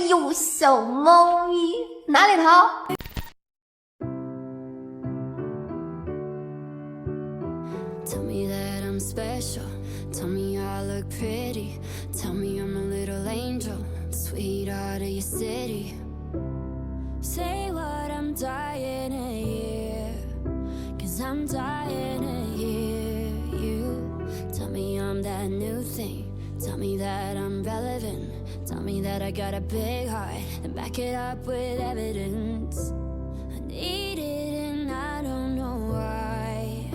有小猫咪，哪里淘？ Tell me that I'm special. Tell me I look pretty. Tell me I'm a little angel, sweetheart of your city. Say what I'm dying to hear, 'cause I'm dying to hear you. Tell me I'm that new thing. Tell me that I'm relevant. Tell me that I got a big heart and back it up with evidence. I need it and I don't know why.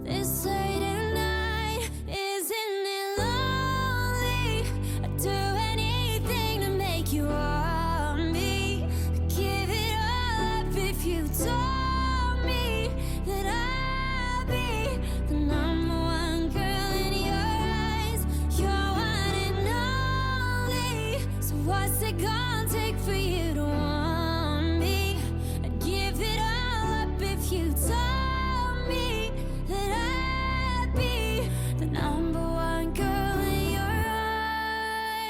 This late at night, isn't it lonely? I'd do anything to make you want me. I'd give it all up if you told me that I'd be the number one girl in your eyes. You're one and only. So what's it gonna take for you to want me? I'd give it all up if you told me that I'd be the number one girl in your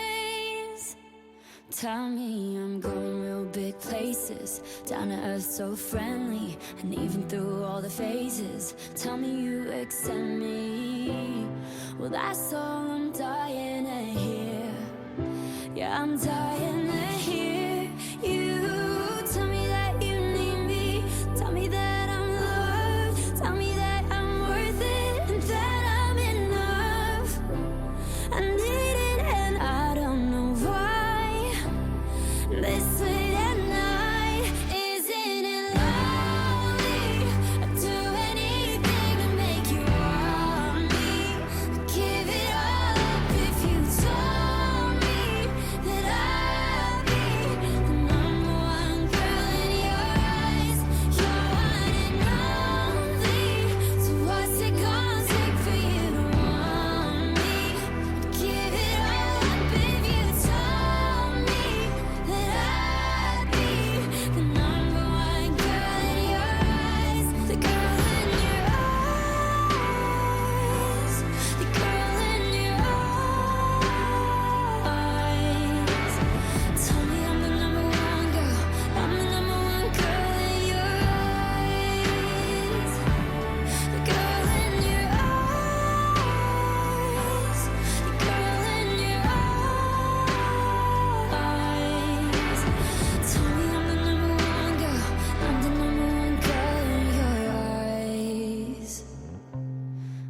eyes. Tell me I'm going real big places, down to earth so friendly, and even through all the phases. Tell me you accept me. Well, that's all I'm dying to hear. Yeah, I'm dying to hear you. Tell me that you need me. Tell me that I'm loved. Tell me that I'm worth it and that I'm enough. I need it and I don't know why. This late at night, isn't it lonely? I'd do anything to make you want me. I'd give it all up if you told me that I'd be the number one girl in your eyes. You're one and only. So what's it gonna take for you to want me? I'd give it all up if you told me that I'd be the number one girl in your eyes. The girl in your eyes. The girl in your eyes. Tell me I'm the number one girl. I'm the number one girl in your eyes. The girl in your eyes. The girl in your eyes. Tell me I'm the number one girl. I'm the number one girl in your eyes.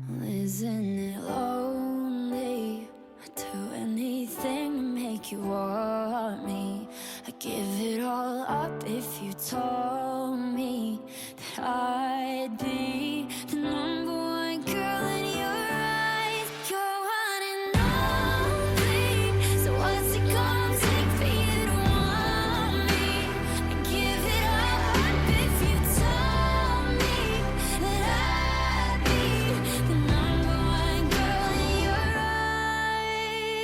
Well, isn't it lonely? I'd do anything to make you want me. I'd give it all up if you told me that I'd be the number one girl in your eyes. You're one and only. So what's it gonna take for you to want me? I'd give it all up if you told me that I'd be the number one girl in your eyes.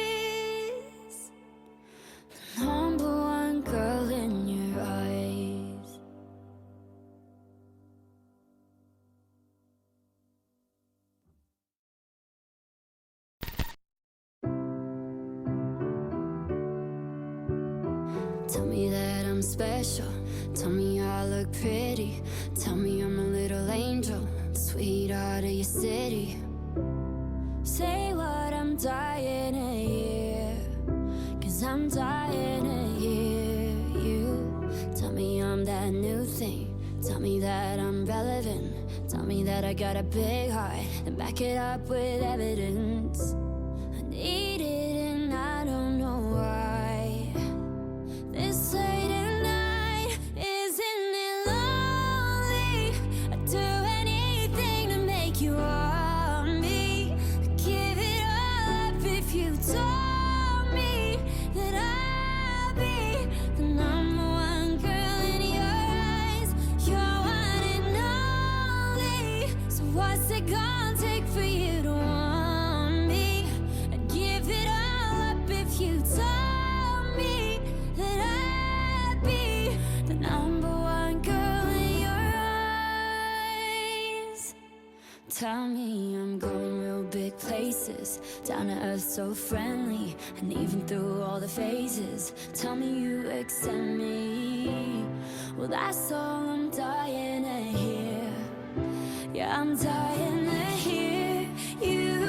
The number one girl in your eyes. Tell me that I'm special. Tell me I look pretty. Tell me I'm a little angel, sweetheart of your city. Say what I'm dying to hear, 'cause I'm dying to hear you. Tell me I'm that new thing. Tell me that I'm relevant. Tell me that I got a big heart and back it up with evidence. I need it and I don't know why. This late at night, isn't it lonely? I'd do anything to make you want me. I'd give it all up if you told me that I'd be the number one girl in your eyes. You're one and only. So what's it gonna take for you to want me? I'd give it all up if you told me that I'd be the number one girl in your eyes. Tell me I'm going real big big places, down to earth so friendly, and even through all the phases, tell me you accept me. Well, that's all I'm dying to hear. Yeah, I'm dying to hear you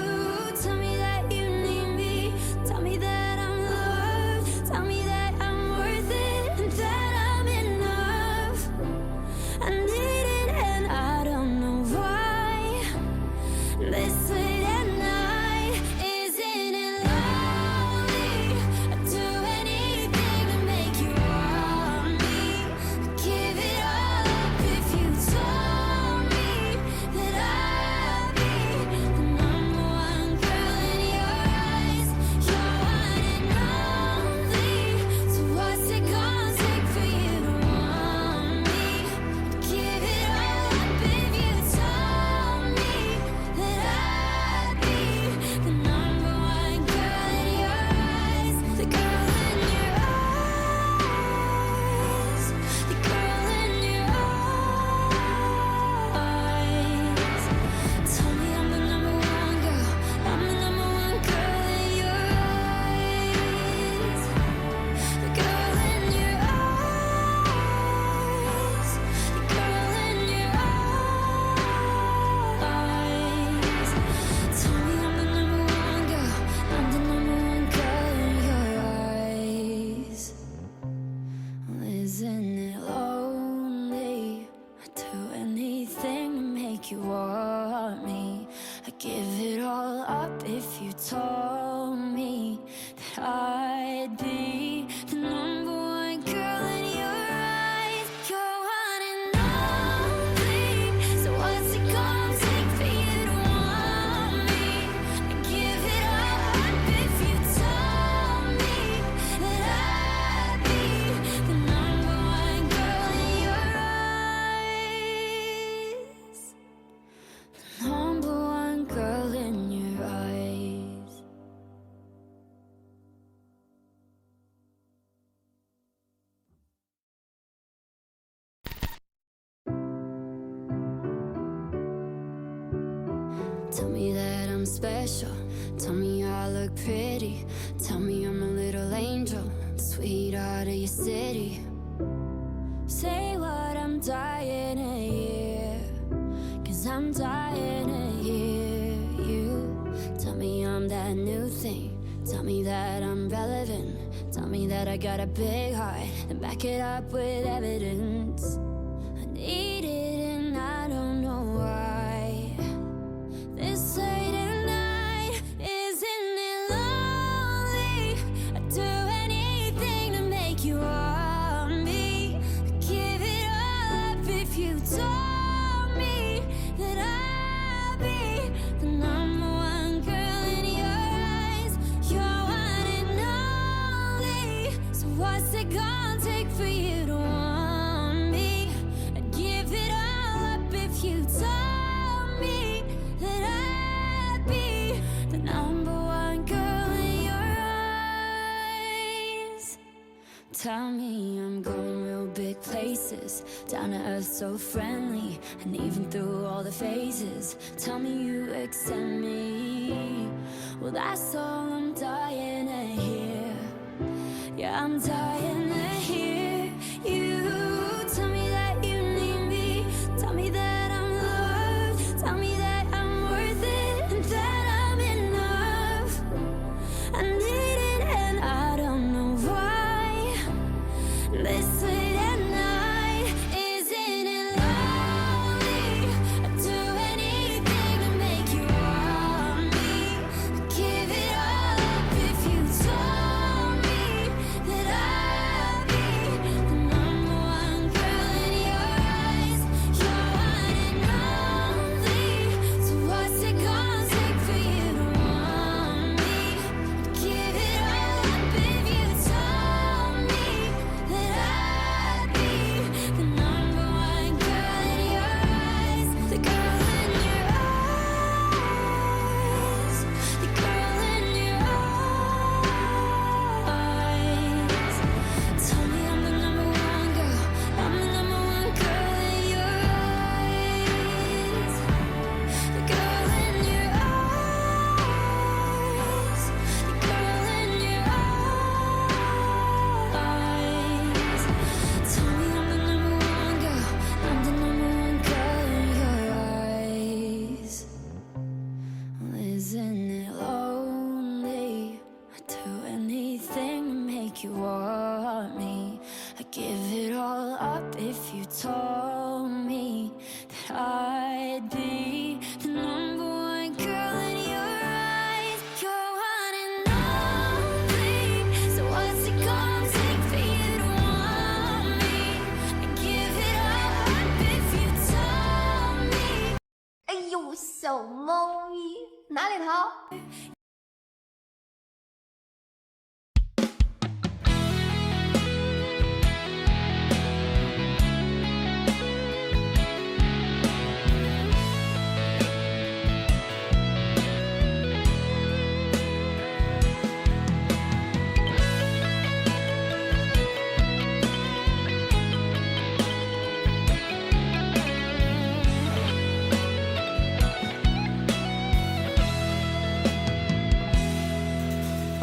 tell me that you need me. Tell me that I'm loved. Tell me that I'm worth it and that I'm enough. I need it and I don't know why. This late at night, isn't it lonely? I'd do anything to make you want me. I'd give it all up if you told me that I'd be the number one girl in your eyes. You're one and only. So what's it gonna take for you to want me? I'd give it all up if you told me that I'd be the number one girl in your eyes. The girl in your eyes. The girl in your eyes. Tell me I'm the number one girl. I'm the number one girl in your eyes. The girl in your eyes. The girl in your eyes. Tell me I'm the number one girl. I'm the number one girl in your eyes. Well, isn't it lonely? I'd do anything to make you want me. I'd give it all up if you told me that I'd be the number one girl in your eyes. You're one and only. So what's it gonna take for you to want me? I'd give it all up if you told me that I'd be the number one girl in your eyes. The number one girl in your eyes. Tell me that I'm special. Tell me I look pretty. Tell me I'm a little angel, sweetheart of your city. Say what I'm dying to hear, 'cause I'm dying to hear you. Tell me I'm that new thing. Tell me that I'm relevant. Tell me that I got a big heart and back it up with evidence. I need it and I don't know why. This late at night, isn't it lonely? I'd do anything to make you want me. I'd give it all up if you told me that I'd be the number one girl in your eyes. You're one and only. So what's it gonna take for you to want me? I'd give it all up if you told me that I'd be the number one girl in your eyes. Tell me I'm going real big places, down to earth so friendly, and even through all the phases, tell me you accept me. Well, that's all I'm dying to hear. Yeah, I'm dying to hear you tell me that you need me. Tell me that I'm loved. Tell me that I'm worth it and that I'm enough. I need it and I don't know why. This late at night, isn't it lonely? I'd do anything to make you want me. I'd give it all up if you told me that I'd make you want me. I'd give it all up if you told me that I'd be the number one girl in your eyes. You're one and only, so what's it gonna take for you to want me? I'd give it all up if you told me. 哎呦，小猫咪，哪里逃？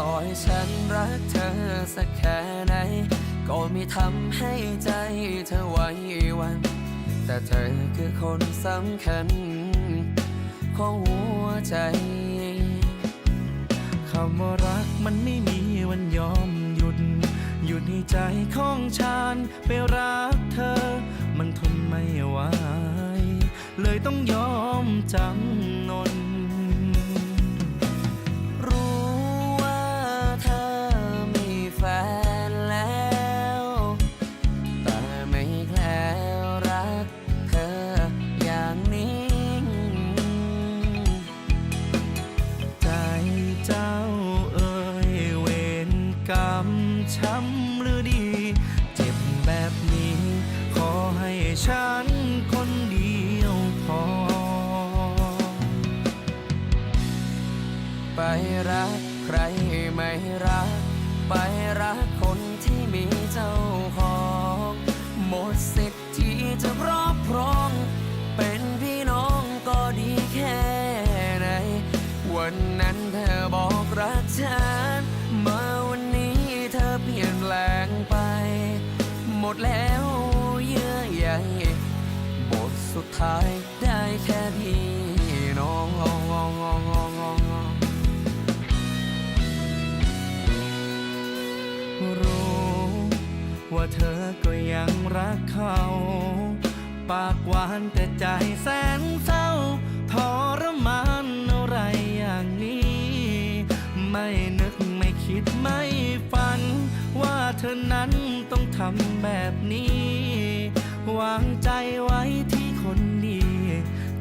ต่อให้ฉันรักเธอสักแค่ไหนก็ไม่ทำให้ใจเธอไหวหวันแต่เธอคือคนสำคัญของหัวใจคำว่ารักมันไม่มีวันยอมหยุดให้ใจของฉันไปรักเธอมันทนไม่ไหวเลยต้องยอมจำนนแฟนแล้วแต่ไม่แคล้วรักเธออย่างนี้ใจเจ้าเอ่ยเวรกรรมช้ำหรือดีเจ็บแบบนี้ขอให้ฉันคนเดียวพอไปรักใครไม่รักไปรักคนที่มีเจ้าของหมดสิทธิ์ที่จะครอบครองเป็นพี่น้องก็ดีแค่ไหนวันนั้นเธอบอกรักฉันมาวันนี้เธอเปลี่ยนแปลงไปหมดแล้วเยื่อใยบทสุดท้ายได้แค่พี่น้องรู้ว่าเธอก็ยังรักเขาปากหวานแต่ใจแสนเศร้าทรมานอะไรอย่างนี้ไม่นึกไม่คิดไม่ฝันว่าเธอนั้นต้องทำแบบนี้วางใจไว้ที่คนดี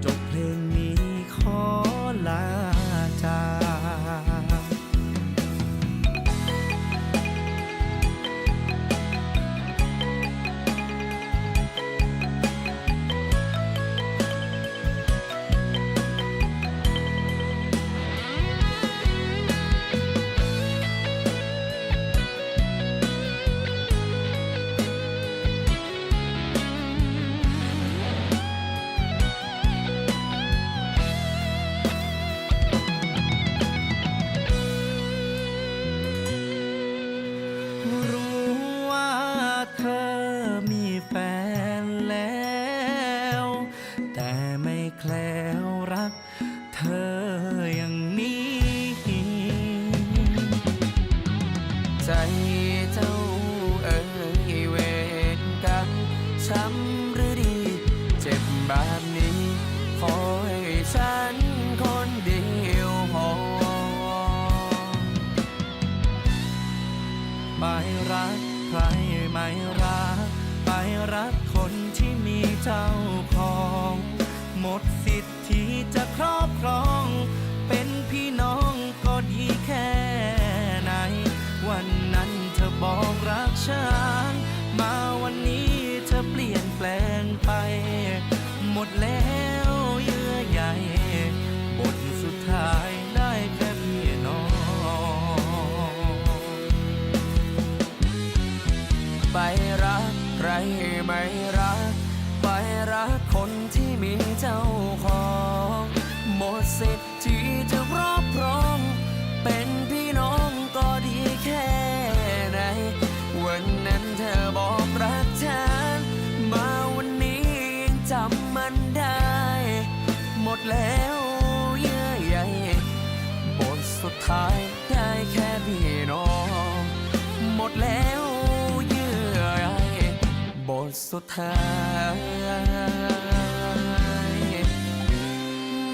จบเพลงนี้ขอลาจากเธอมีแฟนแล้วแต่ไม่แคล้วรักเธออย่างนี้ใจเจ้าเอ่ยเวรกรรมช้ำหรือดีเจ็บแบบนี้ขอให้ฉันคนเดียวพอไม่รักใครไม่รักไปรักคนที่มีเจ้าของหมดสิทธิ์ที่จะครอบครองเป็นพี่น้องก็ดีแค่ไหนวันนั้นเธอบอกรักฉันมาวันนี้เธอเปลี่ยนแปลงไปหมดแล้วเยื่อใยบทสุดท้ายได้แค่พี่น้องไปรักใครไม่รักไปรักคนที่มีเจ้าของหมดสิทธิ์ที่จะครอบครองเป็นพี่น้องก็ดีแค่ไหนวันนั้นเธอบอกรักฉันมาวันนี้ยังจำมันได้หมดแล้วเยื่อใยบทสุดท้ายได้แค่พี่น้องหมด ดแล้วเยื่อใยบทสุดท้าย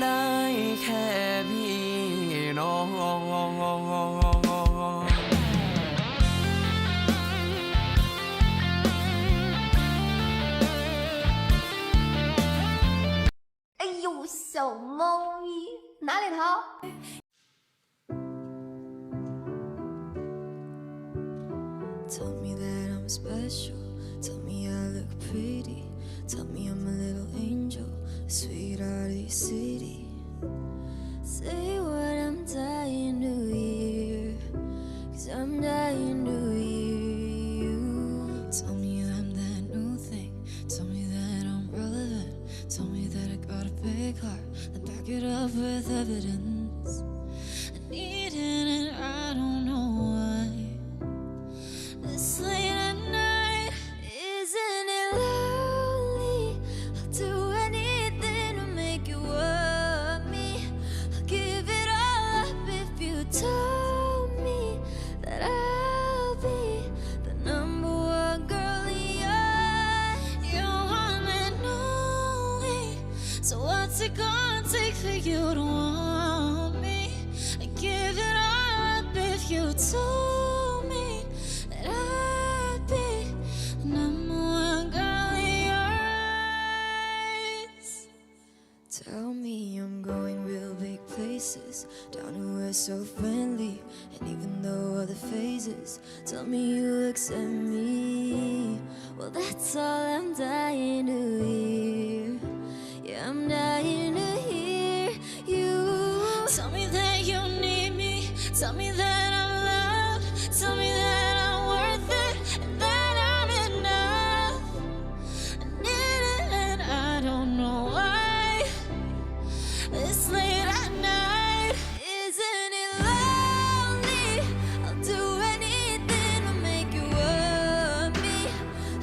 ได้แค่พี่น้อง哎呦，小猫咪，哪里逃？ Tell me that I'm special. Tell me I look pretty. Tell me I'm a little angel, sweetheart of your city. Say what I'm dying to hear, 'cause I'm dying to hear you. Tell me I'm that new thing. Tell me that I'm relevant. Tell me that I got a big heart, then back it up with evidence. I need it and I don't know why. This late at night, isn't it lonely? I'll do anything to make you want me. I'll give it all up if you told me that I'll be the number one girl in your one and only. So what's it gonna take for you to want me? I'd give it all up if you told me that I'd be the number one girl in your eyes. Tell me I'm going real big places, down to earth so friendly, and even though other phases, tell me you accept me. Well, that's all I'm dying to hear. Yeah, I'm dying to hear you. Tell me that you need me. Tell me that I'm loved. Tell me that I'm worth it and that I'm enough. I need it and I don't know why. This late at night, isn't it lonely? I'll do anything to make you want me.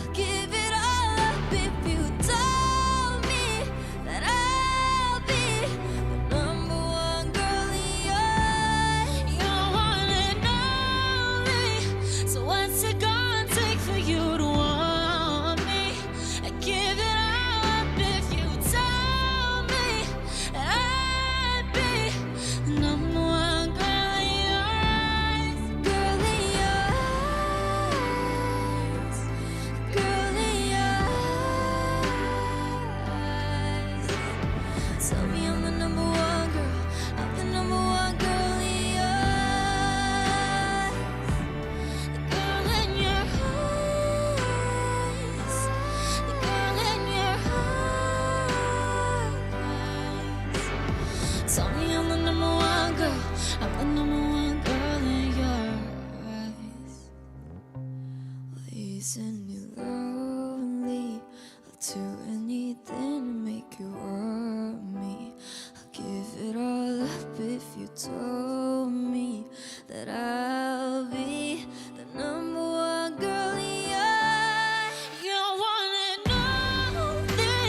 I'll give it all up if you told me that I'll be the number one girl in your one and only. So what's it gonna take for you to want me? I'd give it all up if you told me that I'd be the number one girl in your eyes. Girl in your eyes. Girl in your eyes. Tell me I'm the number one girl. I'm the number one girl in your eyes. The girl in your eyes. The girl in your eyes. Tell me I'm the number one girl. I'm the number one girl in your eyes. Well, isn't it lonely? I'll do anything to make you want me. I'll give it all up if you told me that I'll be the number one girl in your one and only.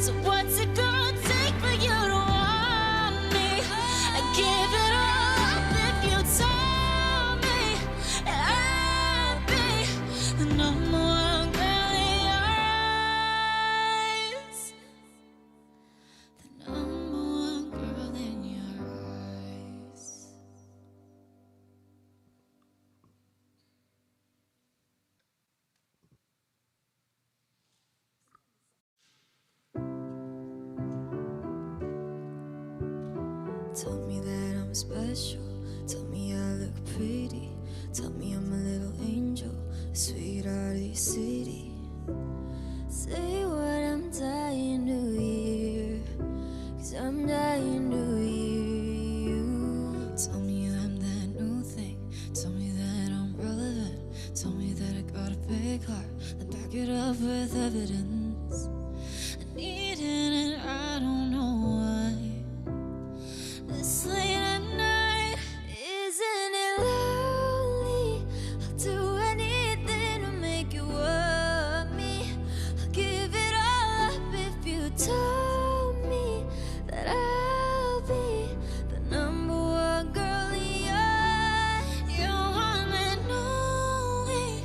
So what's it gonna take for you to want me? I'd give it all up if you told me that I'd be the number one girl in your eyes. The number one girl in your eyes. Tell me that I'm special. Tell me I look pretty. Tell me I'm a little angel, sweetheart of your city. Say what I'm dying to hear, 'cause I'm dying to hear you. Tell me I'm that new thing. Tell me that I'm relevant. Tell me that I got a big heart, then back it up with evidence. I need it and I don't know why. This late at night, isn't it lonely? I'll do anything to make you want me. I'll give it all up if you told me that I'll be the number one girl in your one and only.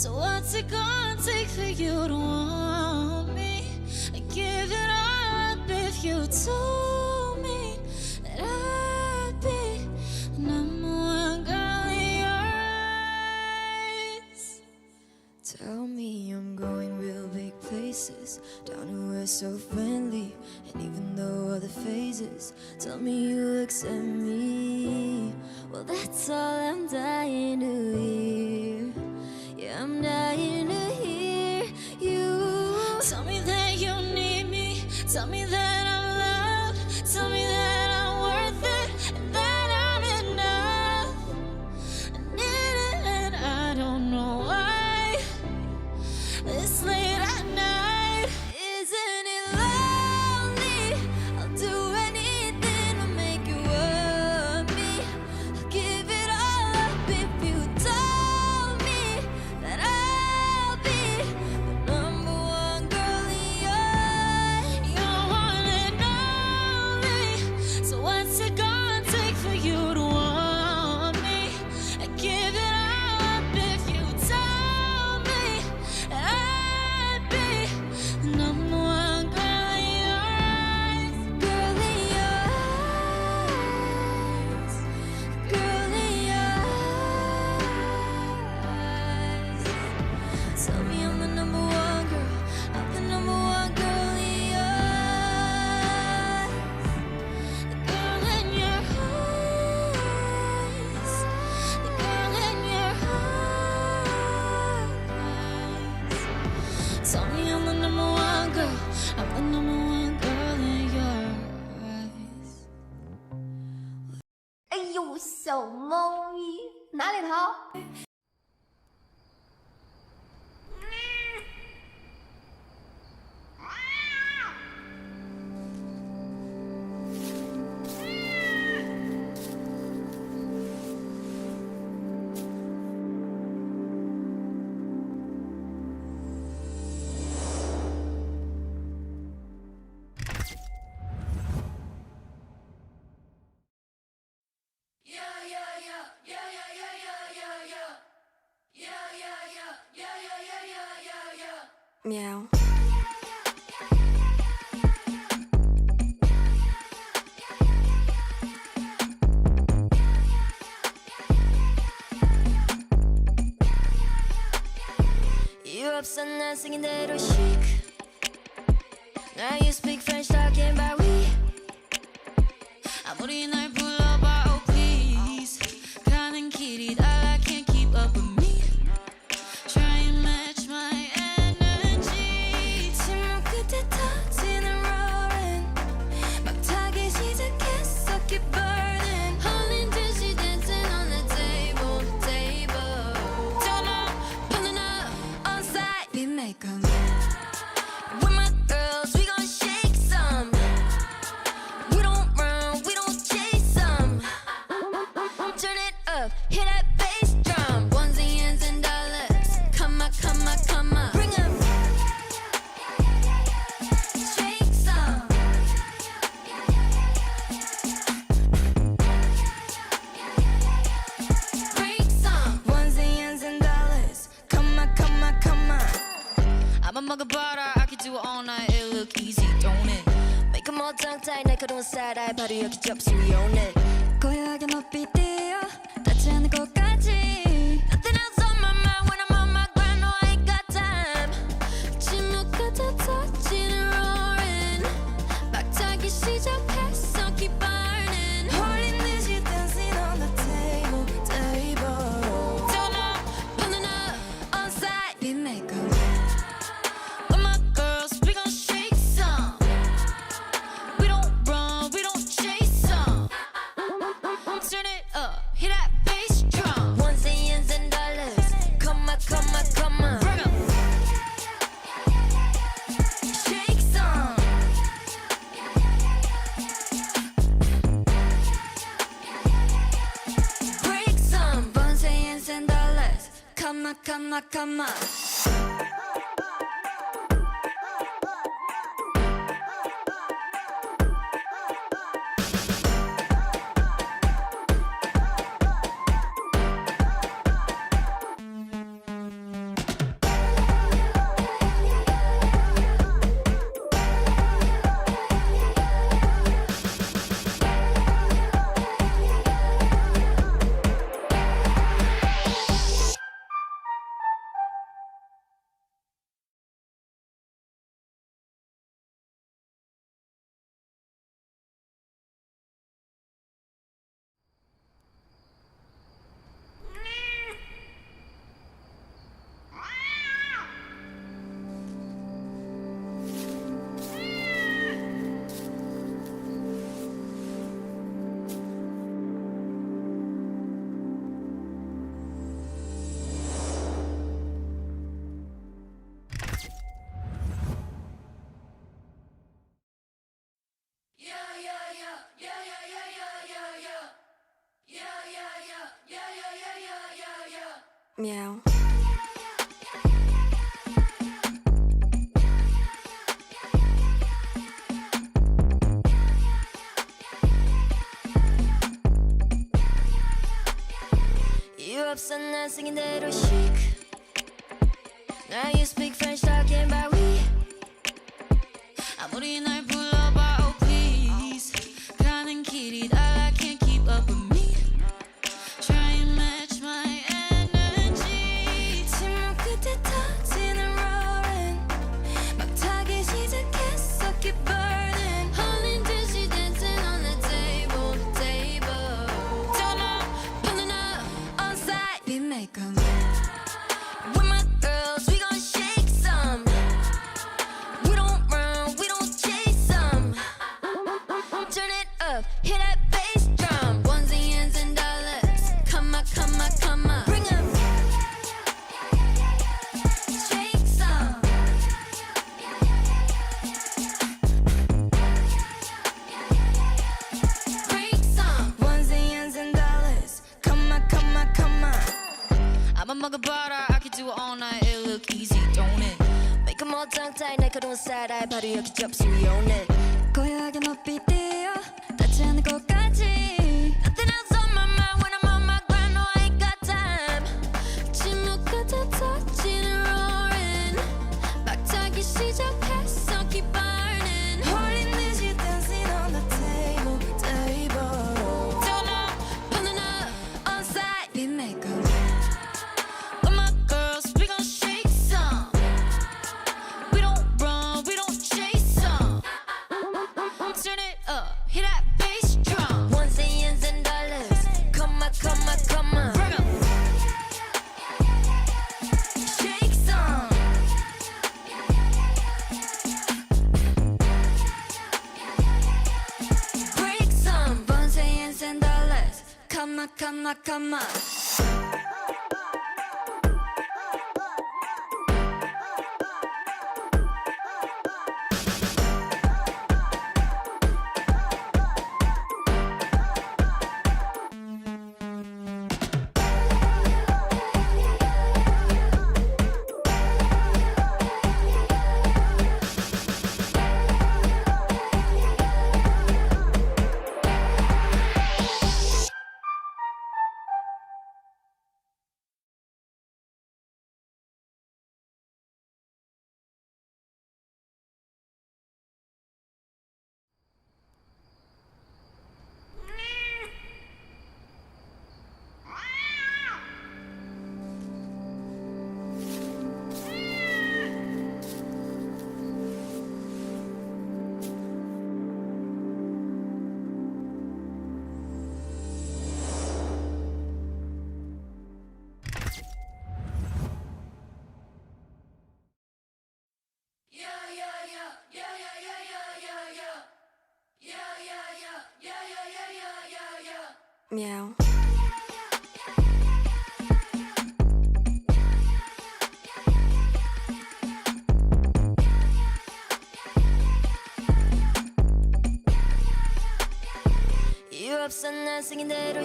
So what's it gonna take for you to want me? I'd give it all up if you told me that I'd be the number one girl in your eyes. Tell me I'm going real big places, down to earth so friendly, and even though other phases tell me you accept me, well that's all I'm dying to hear. Yeah, I'm dying to hear you. Tell me that you need me, tell me that I'm loved, tell me that I'm worth it, and that I'm enough. I need it and I don't know why. This late at night, isn't it lonely? I'll do anything to make you want me. I'll give it all up if you told me that I'll be the number one girl in your. You're one and only. So what's it gonna take for you to want me? I'd give it all up if you told me that I'd be the number one girl in your eyes. Girl in your eyes. Girl in your eyes. Tell me I'm the number one girl. I'm the number one girl in your eyes. The girl in your eyes. The girl in your eyes. Tell me I'm the number one girl. I'm the number one girl in your eyes. 哎呦，小猫咪，哪里逃？Meow. You up some night singing that oh chic. Now you speak French talking about we. 아무리 날 불러봐 oh please. 가는 길이 달라 can't keep up with me. Try and match my energy. 침묵 끝에 터지는 roaring. 막 타기 시작했어 keep burning. 홀린 듯이 dancing on the table. Turn up, pulling up on site. We make 'em. With my girls we gon' shake some. We don't run, we don't chase some. Turn it up, hit that bass drum. Ones and ends and dollars. Come on, come on, come on. Bring 'em. Shake some. Break some. Ones and ends and dollars. Come on, come on, come on. I'm a mug of butter, I could do it all night. It look easy, don't it? Make 'em all tongue tied, 날카로운 side eye. 바로 여기 접수, we own it. 고요하게 높이 뛰어 닿지 않을 것까지. Nothing else on my mind when I'm on my grind. No, I ain't got time. 침묵 끝에 터지는 roaring. 막 타기 시작했어 keep burning. 홀린 듯이 dancing on the table. Turn up, pulling up on site. We make 'em. With my girls we gon' shake some. We don't run, we don't chase some. Turn it up, hit that bass drum. Ones and ends and dollars. Come on, come on, come on. Bring 'em. Shake some. Break some. Ones and ends and dollars. Come on, come on, come on. meow. You up Sunday singing that chic. Now you speak French talking about we. 아무리 날 불러봐 oh please. 가는 길이 달라 can't keep up with me. Try and match my energy. 침묵 끝에 터지는 roaring. 막 타기 시작했어 keep burning. 홀린 듯이 dancing on the table. Turn up, pulling up on side. We make 'em. With my girls we gon' shake some. We don't run, we don't chase some. Turn it up, hit that bass drum. Ones and dollars. Come on, come on, come on. Bring 'em. Shake some. Break some. Ones and dollars. Come on, come on, come on. I'm a mug of butter. I could do it all night. It look easy, don't it? Make 'em all tongue tied. 날카로운 side eye. 바로 여기 접수 we own it. 고요하게 높이 뛰어 닿지 않을 것까지. Nothing else on my mind when I'm on my grind. No, I ain't got time. 침묵 끝에 터지는 roaring. 막 타기 시작했어 keep burning. 홀린 듯이 dancing on the table. Turn up, pulling up on side. We make 'em. With my girls we gon' shake some. We don't run, we don't chase some. Turn it up, hit that bass drum. Ones and dollars. Come on, come on, come on. Bring 'em. Shake some. Break some. Ones and dollars. Come on, come on, come on. Meow. You up Sunday singing that